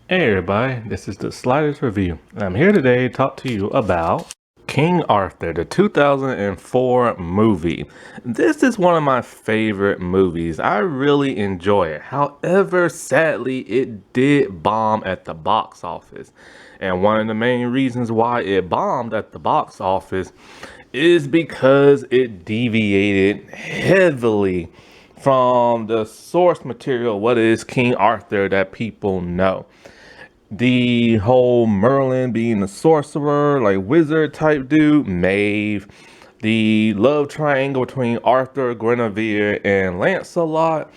Hey everybody, this is the Sliders Review. I'm here today to talk to you about King Arthur, the 2004 movie. This is one of my favorite movies. I really enjoy it. However, sadly, it did bomb at the box office. And one of the main reasons why it bombed at the box office is because it deviated heavily from the source material, what is King Arthur that people know. The whole Merlin being the sorcerer, like wizard type dude, Maeve, the love triangle between Arthur, Guinevere, and Lancelot,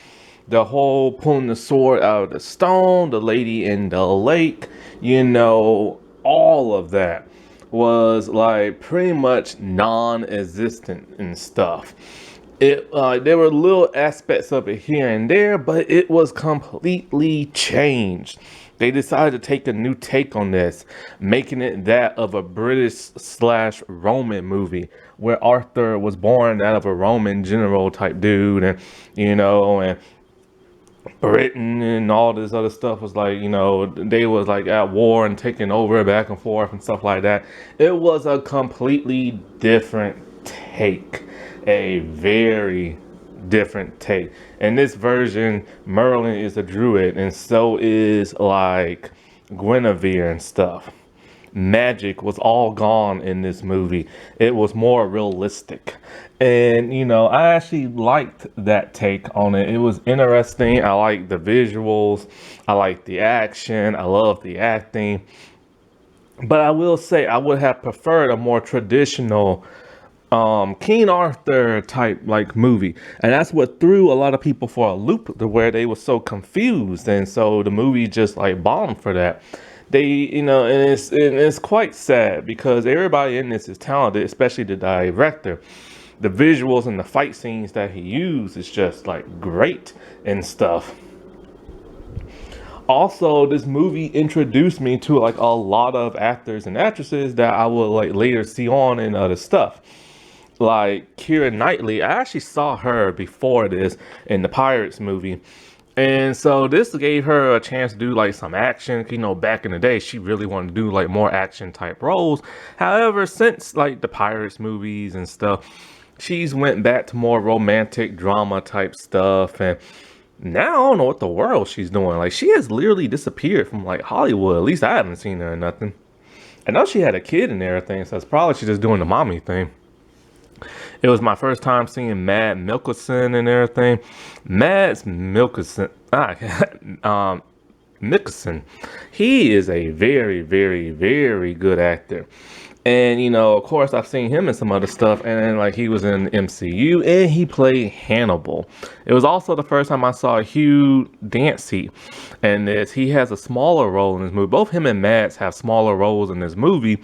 the whole pulling the sword out of the stone, the lady in the lake, all of that was like pretty much non-existent and stuff. There were little aspects of it here and there, but it was completely changed. They decided to take a new take on this, making it that of a British slash Roman movie, where Arthur was born out of a Roman general type dude, and Britain and all this other stuff was like, they was like at war and taking over back and forth and stuff like that. It was a completely different take, a very different take. In this version, Merlin is a druid, and so is like Guinevere and stuff. Magic was all gone in this movie. It was more realistic. And I actually liked that take on it. It was interesting. I liked the visuals. I liked the action. I loved the acting. But I will say I would have preferred a more traditional King Arthur type like movie. And that's what threw a lot of people for a loop to where they were so confused. And so the movie just like bombed for that. And it's quite sad because everybody in this is talented, especially the director. The visuals and the fight scenes that he used is just like great and stuff. Also, this movie introduced me to like a lot of actors and actresses that I would like later see on in other stuff. Like Keira Knightley, I actually saw her before this in the Pirates movie. And so this gave her a chance to do like some action. Back in the day, she really wanted to do like more action type roles. However, since like the Pirates movies and stuff, she's went back to more romantic drama type stuff. And now I don't know what the world she's doing. Like she has literally disappeared from like Hollywood. At least I haven't seen her in nothing. I know she had a kid and everything, so it's probably she's just doing the mommy thing. It was my first time seeing Matt Mikkelsen and everything. Mads Mikkelsen, Mikkelsen, he is a very, very, very good actor. And of course, I've seen him in some other stuff, and then, like he was in MCU, and he played Hannibal. It was also the first time I saw Hugh Dancy, and this he has a smaller role in this movie. Both him and Mads have smaller roles in this movie.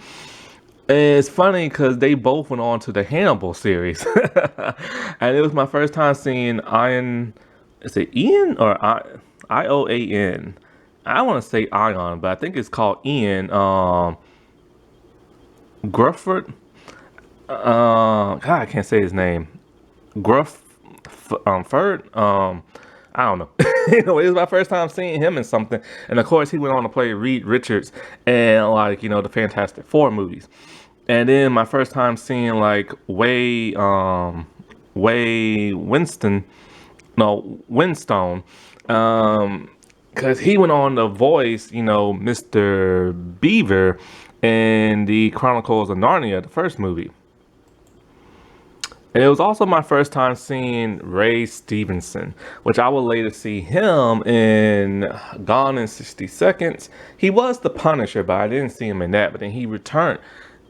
And it's funny because they both went on to the Hannibal series, and it was my first time seeing Ian. Is it Ian or Ion? I want to say Ion, but I think it's called Ian. Grufford. God, I can't say his name. Ferd. I don't know. It was my first time seeing him in something, and of course, he went on to play Reed Richards and like the Fantastic Four movies. And then my first time seeing like Way Winston, no Winstone, because he went on to voice Mr. Beaver in the Chronicles of Narnia, the first movie. And it was also my first time seeing Ray Stevenson, which I will later see him in Gone in 60 Seconds. He was the Punisher, but I didn't see him in that. But then he returned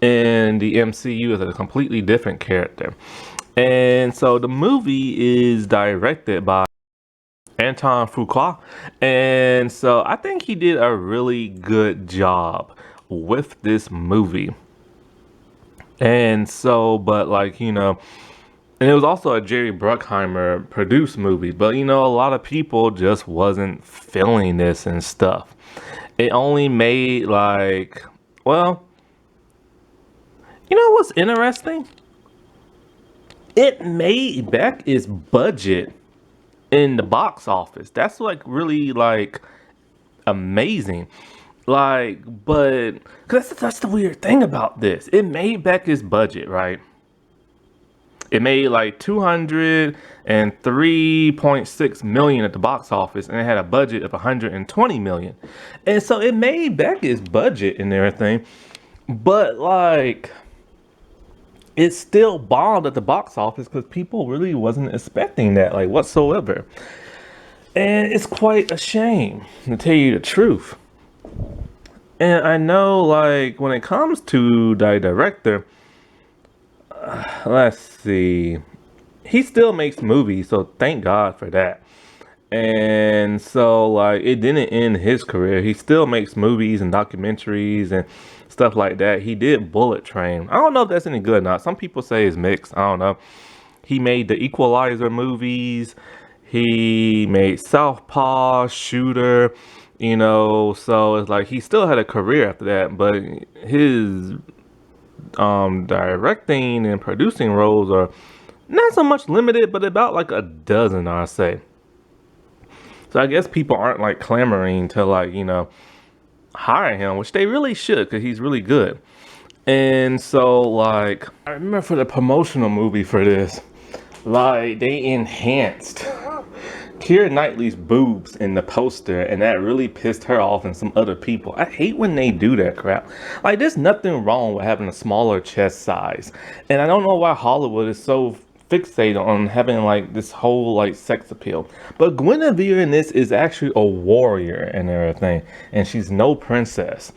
in the MCU as a completely different character. And so the movie is directed by Anton Fuqua. And so I think he did a really good job with this movie. And so, but like, and it was also a Jerry Bruckheimer produced movie, but a lot of people just wasn't feeling this and stuff. It only made like, well, what's interesting? It made back its budget in the box office. That's like really like amazing. Like, but cause that's the weird thing about this. It made back its budget, right? It made like 203.6 million at the box office, and it had a budget of 120 million. And so it made back its budget and everything, but like it still bombed at the box office because people really wasn't expecting that, like, whatsoever. And it's quite a shame, to tell you the truth. And I know, like, when it comes to the director, let's see, he still makes movies, so thank God for that. And so, like, it didn't end his career. He still makes movies and documentaries and stuff like that. He did Bullet Train. I don't know if that's any good or not. Some people say it's mixed. I don't know. He made the Equalizer movies. He made Southpaw, Shooter, so it's like he still had a career after that, but his directing and producing roles are not so much limited, but about like a dozen, I say. So I guess people aren't like clamoring to like, hire him, which they really should, because he's really good. And so, like, I remember for the promotional movie for this, like, they enhanced Keira Knightley's boobs in the poster, and that really pissed her off and some other people. I hate when they do that crap. Like, there's nothing wrong with having a smaller chest size. And I don't know why Hollywood is so fixated on having like this whole like sex appeal. But Guinevere in this is actually a warrior and everything, and she's no princess.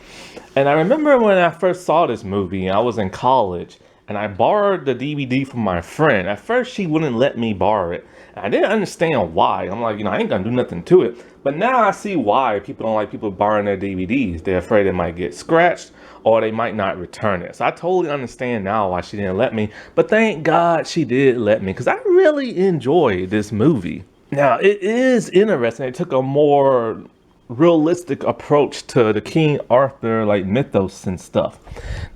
And I remember when I first saw this movie, I was in college, and I borrowed the DVD from my friend. At first, she wouldn't let me borrow it. And I didn't understand why. I'm like, I ain't gonna do nothing to it. But now I see why people don't like people borrowing their DVDs. They're afraid it might get scratched or they might not return it. So I totally understand now why she didn't let me. But thank God she did let me, because I really enjoyed this movie. Now, it is interesting. It took a more realistic approach to the King Arthur like mythos and stuff,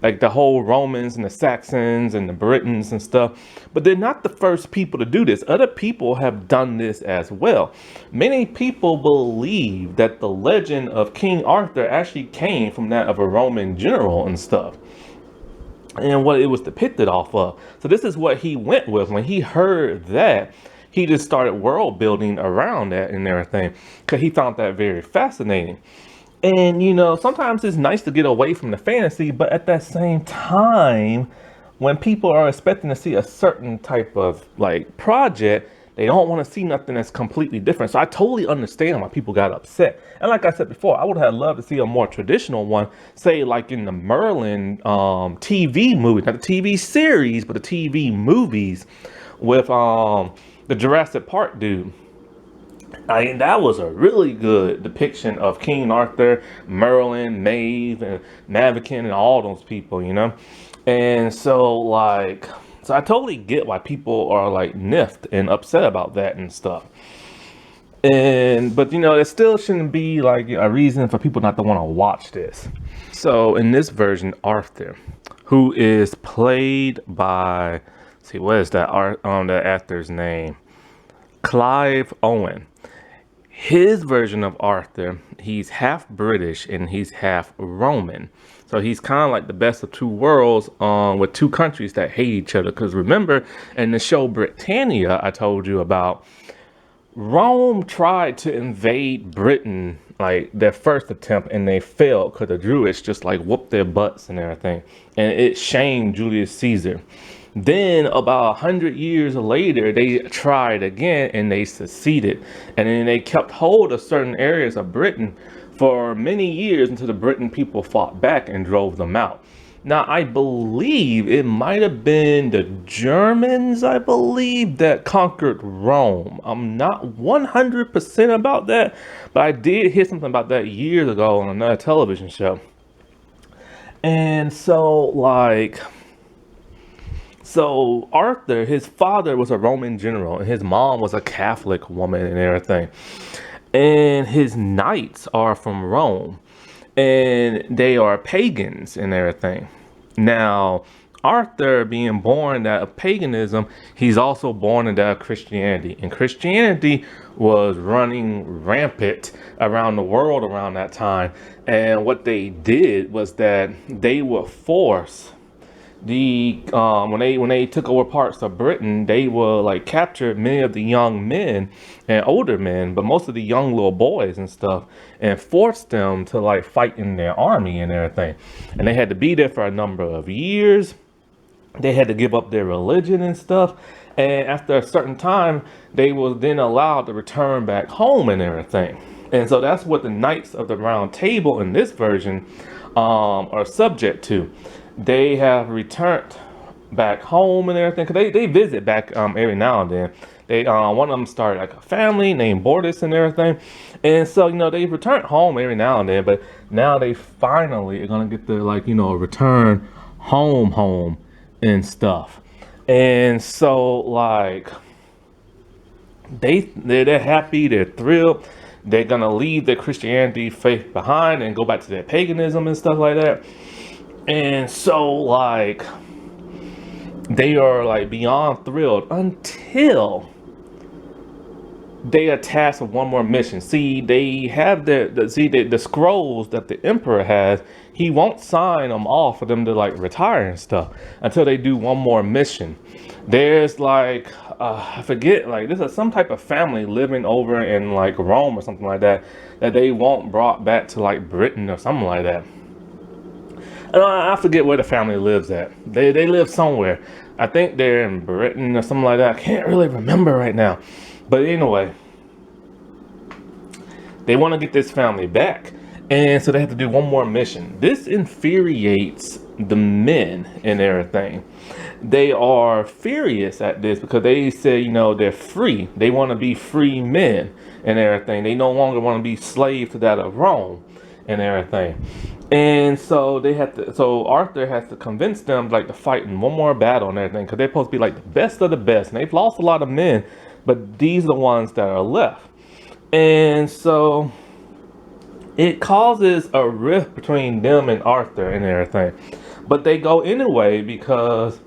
like the whole Romans and the Saxons and the Britons and stuff. But they're not the first people to do this. Other people have done this as well. Many people believe that the legend of King Arthur actually came from that of a Roman general and stuff, and what it was depicted off of. So this is what he went with. When he heard that, he just started world building around that and everything, because he found that very fascinating. And sometimes it's nice to get away from the fantasy, but at that same time, when people are expecting to see a certain type of like project, they don't want to see nothing that's completely different. So I totally understand why people got upset. And like I said before, I would have loved to see a more traditional one, say like in the Merlin TV movie, not the TV series, but the TV movies with the Jurassic Park dude. I mean, that was a really good depiction of King Arthur, Merlin, Maeve, and Maverick, and all those people, And so I totally get why people are like niffed and upset about that and stuff. But it still shouldn't be like a reason for people not to want to watch this. So in this version, Arthur, who is played by, see, what is that the actor's name? Clive Owen. His version of Arthur, he's half British and he's half Roman. So he's kind of like the best of two worlds with two countries that hate each other. Because remember, in the show Britannia I told you about, Rome tried to invade Britain, like their first attempt, and they failed because the Druids just like whooped their butts and everything. And it shamed Julius Caesar. Then about 100 years later, they tried again and they succeeded. And then they kept hold of certain areas of Britain for many years until the Britain people fought back and drove them out. Now, I believe it might have been the Germans, I believe, that conquered Rome. I'm not 100% about that, but I did hear something about that years ago on another television show. And so Arthur, his father was a Roman general, and his mom was a Catholic woman and everything. And his knights are from Rome, and they are pagans and everything. Now, Arthur being born out of paganism, he's also born into Christianity. And Christianity was running rampant around the world around that time. And what they did was that they would force when they took over parts of Britain, they would like capture many of the young men and older men, but most of the young little boys and stuff, and force them to like fight in their army and everything. And they had to be there for a number of years. They had to give up their religion and stuff. And after a certain time, they were then allowed to return back home and everything. And so that's what the Knights of the Round Table in this version are subject to. They have returned back home and everything, because they visit back every now and then. They one of them started like a family named Bordis and everything, and so they return home every now and then. But now they finally are gonna get to like return home and stuff. And so like they're happy, they're thrilled. They're gonna leave their Christianity faith behind and go back to their paganism and stuff like that. And so like they are like beyond thrilled until they are tasked with one more mission. See, they have the scrolls that the emperor has. He won't sign them off for them to like retire and stuff until they do one more mission. There's like I forget, like this is some type of family living over in like Rome or something like that they want brought back to like Britain or something like that. And I forget where the family lives at. They live somewhere. I think they're in Britain or something like that. I can't really remember right now. But anyway, they want to get this family back. And so they have to do one more mission. This infuriates the men and everything. They are furious at this because they say, they're free. They want to be free men and everything. They no longer want to be slaves to that of Rome and everything. And so so Arthur has to convince them like to fight in one more battle and everything, because they're supposed to be like the best of the best. And they've lost a lot of men, but these are the ones that are left. And so it causes a rift between them and Arthur and everything. But they go anyway because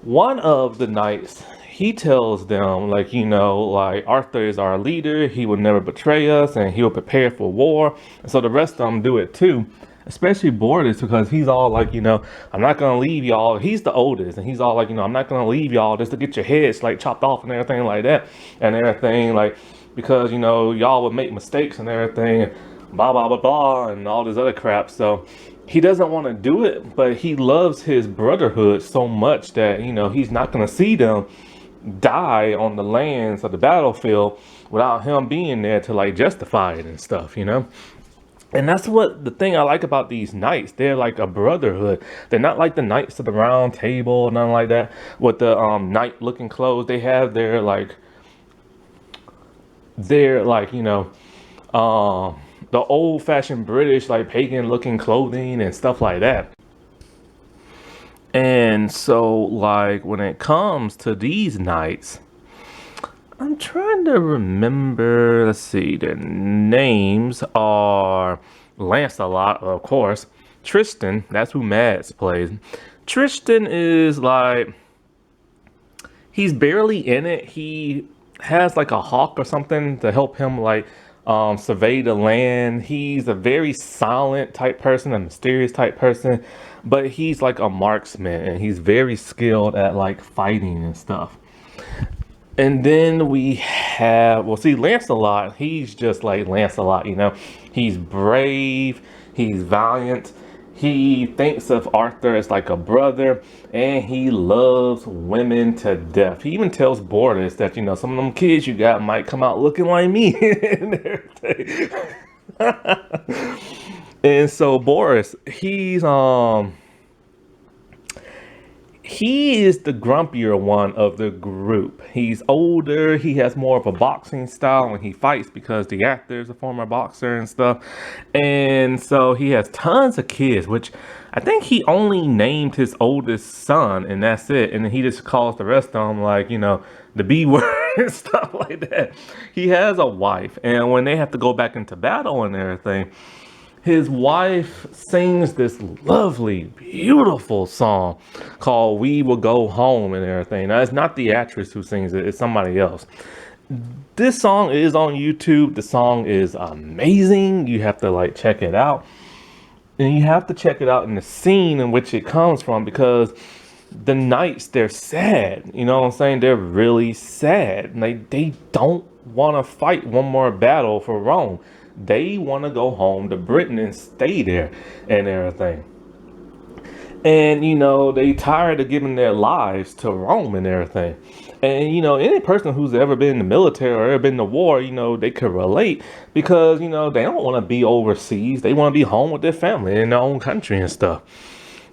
one of the knights, he tells them like, like Arthur is our leader. He will never betray us and he will prepare for war. And so the rest of them do it too, especially Bordis, because he's all like, I'm not going to leave y'all. He's the oldest and he's all like, I'm not going to leave y'all just to get your heads like chopped off and everything like that. And everything like, because, y'all would make mistakes and everything and blah, blah, blah, blah, and all this other crap. So he doesn't want to do it, but he loves his brotherhood so much that, he's not going to see them die on the lands of the battlefield without him being there to like justify it and stuff, And that's what the thing I like about these knights. They're like a brotherhood. They're not like the Knights of the Round Table or nothing like that with the knight looking clothes. They have their the old-fashioned British like pagan looking clothing and stuff like that. And so like when it comes to these knights, I'm trying to remember, let's see, their names are Lancelot, of course. Tristan, that's who Mads plays. Tristan is like, he's barely in it. He has like a hawk or something to help him like survey the land. He's a very silent type person, a mysterious type person, but he's like a marksman and he's very skilled at like fighting and stuff. And then we have, see, Lancelot, he's just like Lancelot, he's brave, he's valiant. He thinks of Arthur as like a brother, and he loves women to death. He even tells Bordis that, some of them kids you got might come out looking like me and everything. And so Boris, he is the grumpier one of the group. He's older. He has more of a boxing style when he fights because the actor is a former boxer and stuff. And so he has tons of kids, which I think he only named his oldest son and that's it. And then he just calls the rest of them like, the B word and stuff like that. He has a wife. And when they have to go back into battle and everything, his wife sings this lovely, beautiful song called "We Will Go Home" and everything. Now, it's not the actress who sings it; it's somebody else. This song is on YouTube. The song is amazing. You have to like check it out, and you have to check it out in the scene in which it comes from, because the knights, they're sad. You know what I'm saying? They're really sad. And they don't want to fight one more battle for Rome. They want to go home to Britain and stay there and everything. And they tired of giving their lives to Rome and everything. And any person who's ever been in the military or ever been in the war, they could relate, because they don't want to be overseas. They want to be home with their family in their own country and stuff.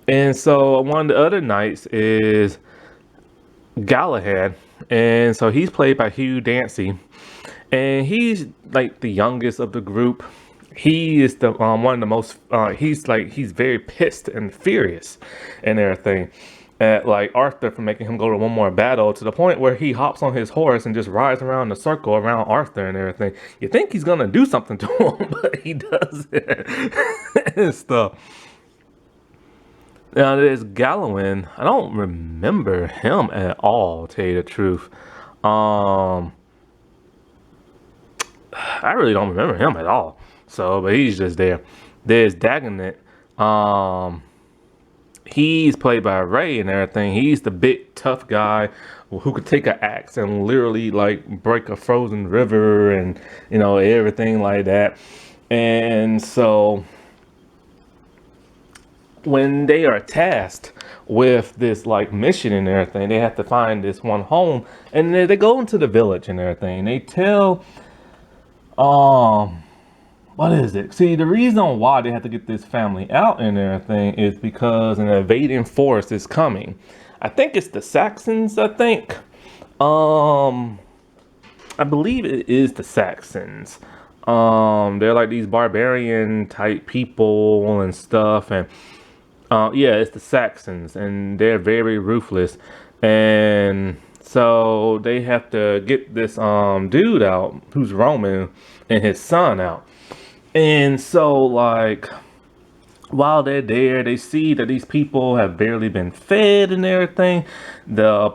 And so one of the other knights is Galahad, and so he's played by Hugh Dancy, and he's like the youngest of the group. He is the one of the most. He's very pissed and furious and everything at like Arthur for making him go to one more battle, to the point where he hops on his horse and just rides around the circle around Arthur and everything. You think he's gonna do something to him, but he doesn't and stuff. Now there's Gawain. I don't remember him at all, to tell you the truth. Um, I really don't remember him at all. So, but he's just there. There's Dagonet. He's played by Ray and everything. He's the big tough guy who could take an axe and literally like break a frozen river and everything like that. And so when they are tasked with this like mission and everything, they have to find this one home, and they go into the village and everything. They tell, what is it? See, the reason why they have to get this family out and everything is because an invading force is coming. I think it's the Saxons, I think. I believe it is the Saxons. They're like these barbarian type people and stuff, and yeah, it's the Saxons, and they're very ruthless. And so they have to get this dude out who's Roman and his son out. And so like while they're there, they see that these people have barely been fed and everything. The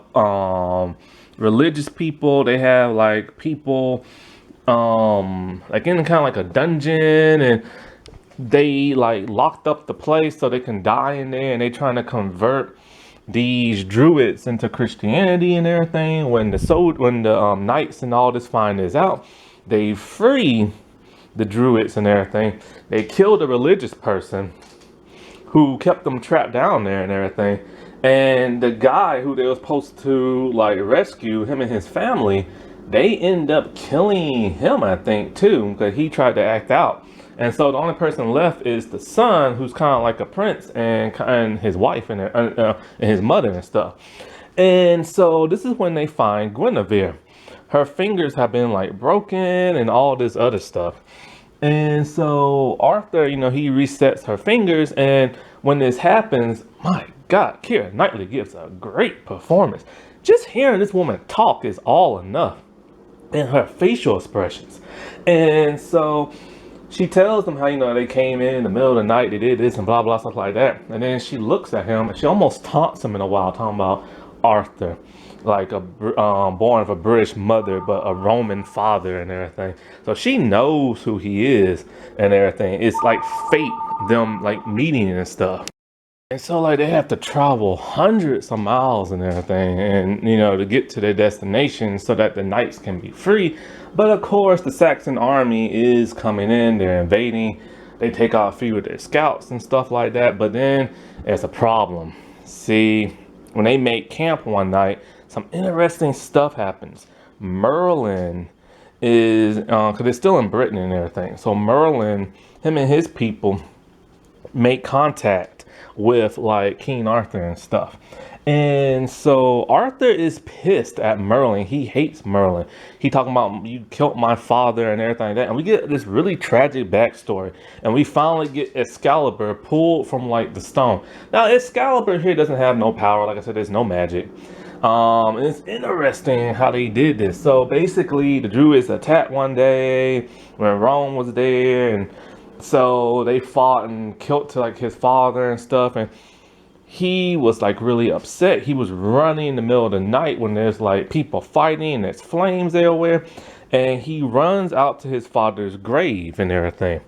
religious people, they have like people like in kind of like a dungeon, and they like locked up the place so they can die in there, and they trying to convert these druids into Christianity and everything. When the knights and all this find this out, they free the druids and everything. They killed a religious person who kept them trapped down there and everything. And the guy who they were supposed to like rescue, him and his family, they end up killing him, I think, too, because he tried to act out. And so the only person left is the son, who's kind of like a prince, and his wife and his mother and stuff. And so this is when they find Guinevere. Her fingers have been like broken and all this other stuff. And so Arthur, he resets her fingers, and when this happens, my God, Keira Knightley gives a great performance. Just hearing this woman talk is all enough, and her facial expressions. And so she tells them how, they came in the middle of the night, they did this and blah, blah, stuff like that. And then she looks at him and she almost taunts him in a while, talking about Arthur, like born of a British mother, but a Roman father and everything. So she knows who he is and everything. It's like fate, them like meeting and stuff. And so like they have to travel hundreds of miles and everything, and to get to their destination so that the knights can be free. But of course the Saxon army is coming in, they're invading, they take out a few of their scouts and stuff like that. But then there's a problem. See, when they make camp one night, some interesting stuff happens. Merlin is, because they're still in Britain and everything. So Merlin, him and his people make contact with like King Arthur and stuff. And so Arthur is pissed at Merlin. He hates Merlin. He talking about, you killed my father and everything like that. And we get this really tragic backstory. And we finally get Excalibur pulled from like the stone. Now Excalibur here doesn't have no power. Like I said, there's no magic. And it's interesting how they did this. So basically the Druids attacked one day when Rome was there, and So they fought and killed to like his father and stuff, and he was like really upset. He was running in the middle of the night when there's like people fighting and there's flames everywhere, and he runs out to his father's grave and everything.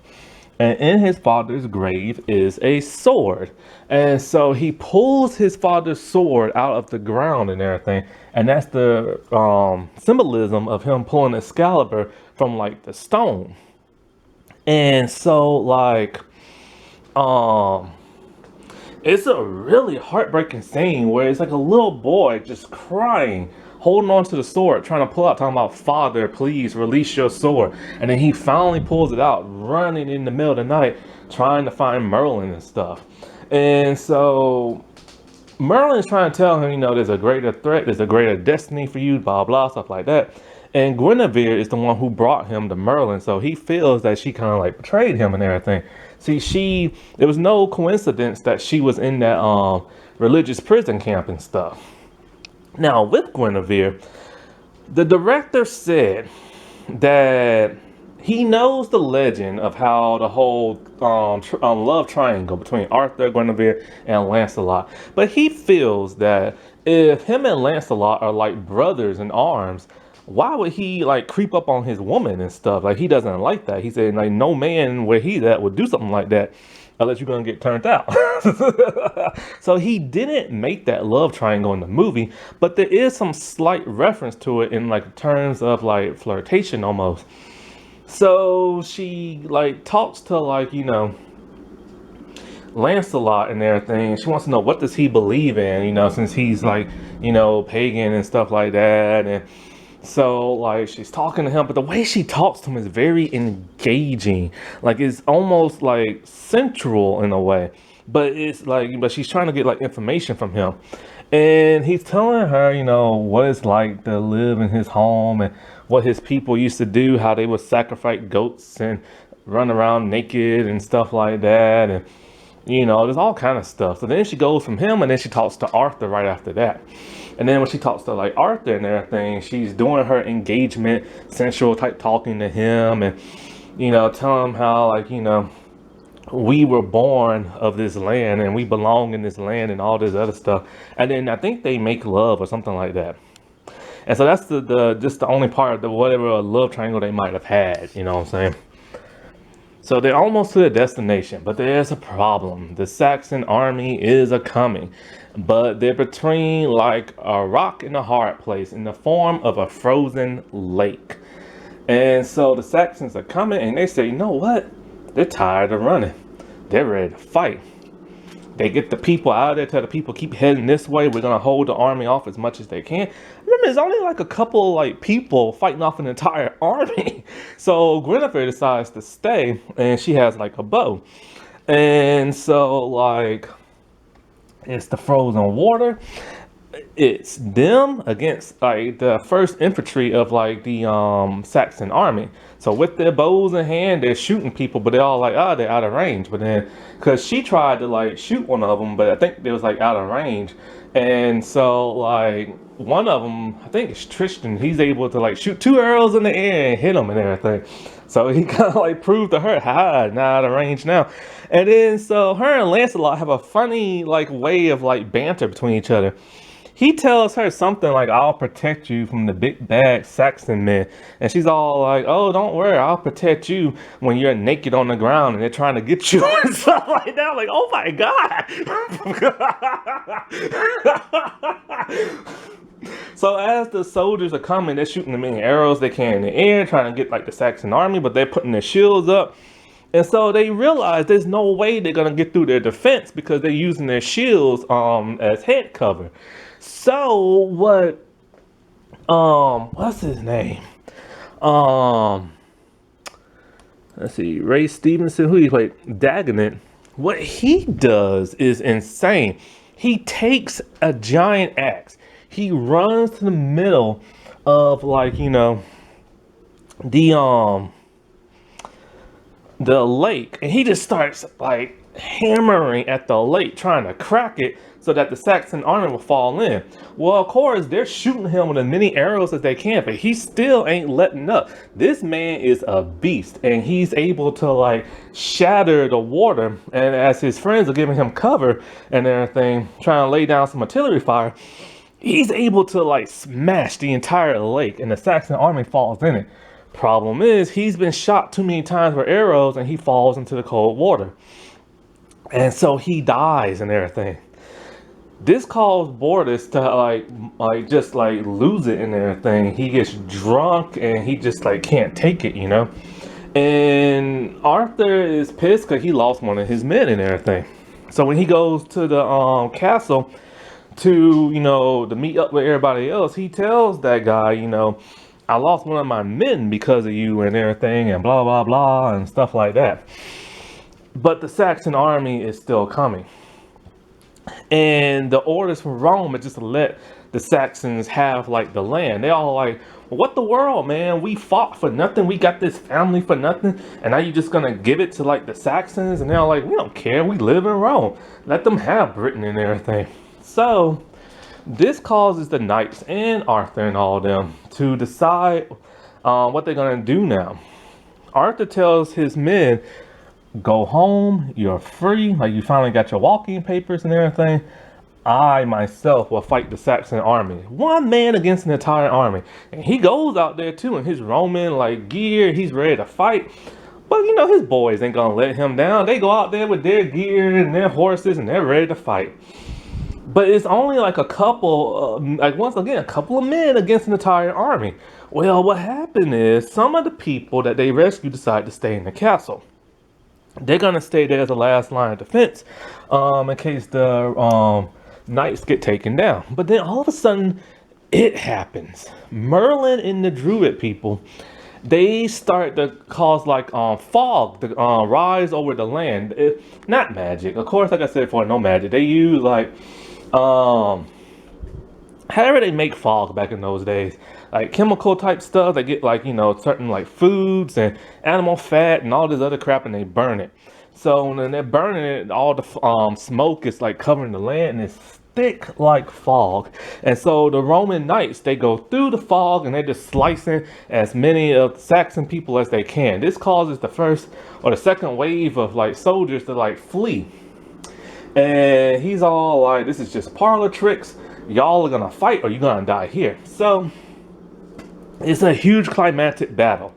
And in his father's grave is a sword. And so he pulls his father's sword out of the ground and everything. And that's the symbolism of him pulling Excalibur from like the stone. And so like um it's a really heartbreaking scene where it's like a little boy just crying, holding on to the sword, trying to pull out, talking about, "Father, please release your sword." And then he finally pulls it out, running in the middle of the night, trying to find Merlin and stuff. And so Merlin's trying to tell him, there's a greater threat, there's a greater destiny for you, blah, blah, stuff like that. And Guinevere is the one who brought him to Merlin, so he feels that she kind of like betrayed him and everything. See, it was no coincidence that she was in that religious prison camp and stuff. Now, with Guinevere, the director said that he knows the legend of how the whole love triangle between Arthur, Guinevere, and Lancelot. But he feels that if him and Lancelot are like brothers in arms, why would he like creep up on his woman and stuff? Like, he doesn't like that. He said like no man where he's at would do something like that unless you're gonna get turned out. So he didn't make that love triangle in the movie, but there is some slight reference to it in like terms of like flirtation almost. So she like talks to like, Lancelot and everything. She wants to know, what does he believe in, since he's like, pagan and stuff like that. And so like she's talking to him, but the way she talks to him is very engaging. Like, it's almost like sensual in a way. But it's like, but she's trying to get like information from him. And he's telling her, what it's like to live in his home and what his people used to do, how they would sacrifice goats and run around naked and stuff like that. And, there's all kind of stuff. So then she goes from him, and then she talks to Arthur right after that. And then when she talks to like Arthur and everything, she's doing her engagement, sensual type talking to him, and, telling him how like, we were born of this land and we belong in this land and all this other stuff. And then I think they make love or something like that. And so that's the just the only part of the whatever love triangle they might have had, you know what I'm saying? So they're almost to the destination, but there's a problem. The Saxon army is a coming, but they're between like a rock and a hard place in the form of a frozen lake. And so the Saxons are coming, and they say, you know what? They're tired of running. They're ready to fight. They get the people out of there, tell the people, keep heading this way. We're going to hold the army off as much as they can. Remember, it's only like a couple like people fighting off an entire army. So Guinevere decides to stay, and she has like a bow. And so like it's the frozen water. It's them against like the first infantry of like the Saxon army. So with their bows in hand, they're shooting people, but they're all like, they're out of range. But then, because she tried to like shoot one of them, but I think they was like out of range. And so like one of them, I think it's Tristan, he's able to like shoot 2 arrows in the air and hit them and everything. So he kind of like proved to her, not out of range now. And then so her and Lancelot have a funny like way of like banter between each other. He tells her something like, "I'll protect you from the big bad Saxon men." And she's all like, "Oh, don't worry, I'll protect you when you're naked on the ground and they're trying to get you," and stuff like that. Like, oh my God. So as the soldiers are coming, they're shooting them in arrows they can in the air, trying to get like the Saxon army, but they're putting their shields up. And so they realize there's no way they're gonna get through their defense because they're using their shields as head cover. So what's his name? Let's see, Ray Stevenson, who he played, Dagonet. What he does is insane. He takes a giant axe. He runs to the middle of like, the the lake, and he just starts like hammering at the lake, trying to crack it so that the Saxon army will fall in. Well, of course, they're shooting him with as many arrows as they can, but he still ain't letting up. This man is a beast, and he's able to like shatter the water. And as his friends are giving him cover and everything, trying to lay down some artillery fire, he's able to like smash the entire lake, and the Saxon army falls in it. Problem is, he's been shot too many times with arrows, and he falls into the cold water. And so he dies and everything. This caused Bortus to just like lose it and everything. He gets drunk and he just like can't take it, you know. And Arthur is pissed because he lost one of his men and everything. So when he goes to the castle to, you know, to meet up with everybody else, he tells that guy, you know, I lost one of my men because of you and everything, and blah blah blah and stuff like that. But the Saxon army is still coming. And the orders from Rome are just to let the Saxons have like the land. They all like, what the world, man? We fought for nothing. We got this family for nothing. And now you're just gonna give it to like the Saxons? And they're all like, we don't care. We live in Rome. Let them have Britain and everything. So this causes the knights and Arthur and all of them to decide what they're gonna do now. Arthur tells his men, go home, you're free, like you finally got your walking papers and everything. I myself will fight the Saxon army. One man against an entire army. And he goes out there too in his Roman like gear, he's ready to fight. But you know, his boys ain't gonna let him down. They go out there with their gear and their horses and they're ready to fight. But it's only like a couple, once again, a couple of men against an entire army. Well, what happened is some of the people that they rescued decide to stay in the castle. They're gonna stay there as the last line of defense in case the knights get taken down. But then all of a sudden, it happens. Merlin and the Druid people, they start to cause like fog to rise over the land. Not magic, of course. Like I said before, no magic. They use like however they make fog back in those days, like chemical type stuff. They get like, you know, certain like foods and animal fat and all this other crap, and they burn it. So when they're burning it, all the smoke is like covering the land, and it's thick like fog. And so the Roman knights, they go through the fog and they're just slicing as many of the Saxon people as they can. This causes the first or the second wave of like soldiers to like flee. And he's all like, this is just parlor tricks. Y'all are gonna fight or you're gonna die here. So it's a huge climactic battle.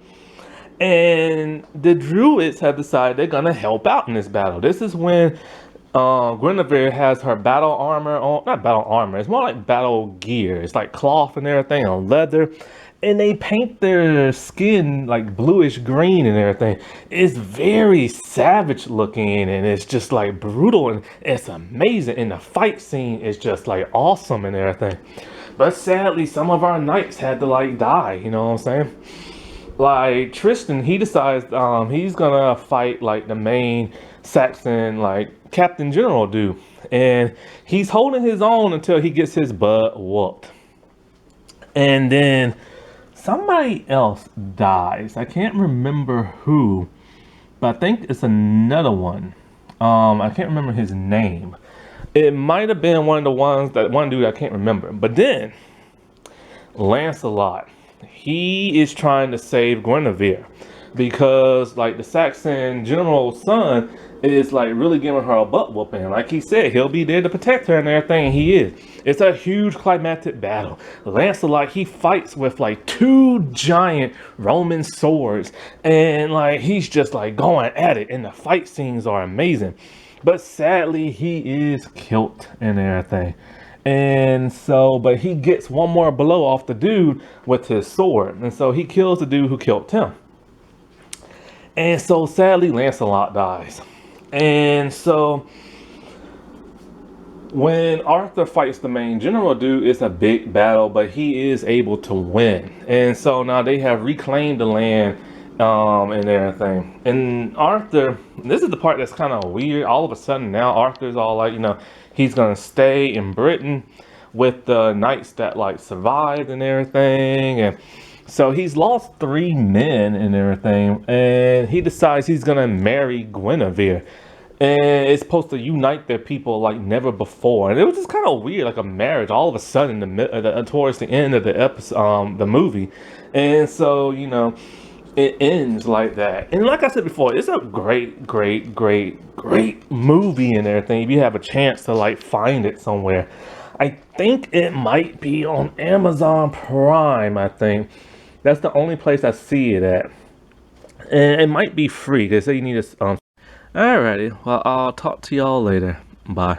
And the Druids have decided they're gonna help out in this battle. This is when Guinevere has her battle armor on, not battle armor, it's more like battle gear. It's like cloth and everything on leather. And they paint their skin like bluish green and everything. It's very savage looking and it's just like brutal and it's amazing. And the fight scene is just like awesome and everything. But sadly, some of our knights had to like die, you know what I'm saying? Like Tristan, he decides he's gonna fight like the main Saxon like Captain General dude. And he's holding his own until he gets his butt whooped. And then somebody else dies. I can't remember who, but I think it's another one. I can't remember his name. It might have been one of the ones, that one dude I can't remember. But then Lancelot, he is trying to save Guinevere because like the Saxon general's son is like really giving her a butt whooping. Like he said, he'll be there to protect her and everything, and he is. It's a huge climactic battle. Lancelot, he fights with like 2 giant Roman swords, and like he's just like going at it, and the fight scenes are amazing. But sadly, he is killed and everything. And so, but he gets one more blow off the dude with his sword, and so he kills the dude who killed him. And so sadly, Lancelot dies. And so when Arthur fights the main general dude, it's a big battle, but he is able to win. And so now they have reclaimed the land and everything. And Arthur, this is the part that's kind of weird. All of a sudden now Arthur's all like, you know, he's gonna stay in Britain with the knights that like survived and everything. And So he's lost 3 men and everything, and he decides he's gonna marry Guinevere. And it's supposed to unite their people like never before, and it was just kind of weird, like a marriage all of a sudden, towards the end of the episode, the movie, and so it ends like that. And like I said before, it's a great movie and everything. If you have a chance to like find it somewhere, I think it might be on Amazon Prime. I think that's the only place I see it at, and it might be free. They say you need to. Alrighty, well, I'll talk to y'all later. Bye.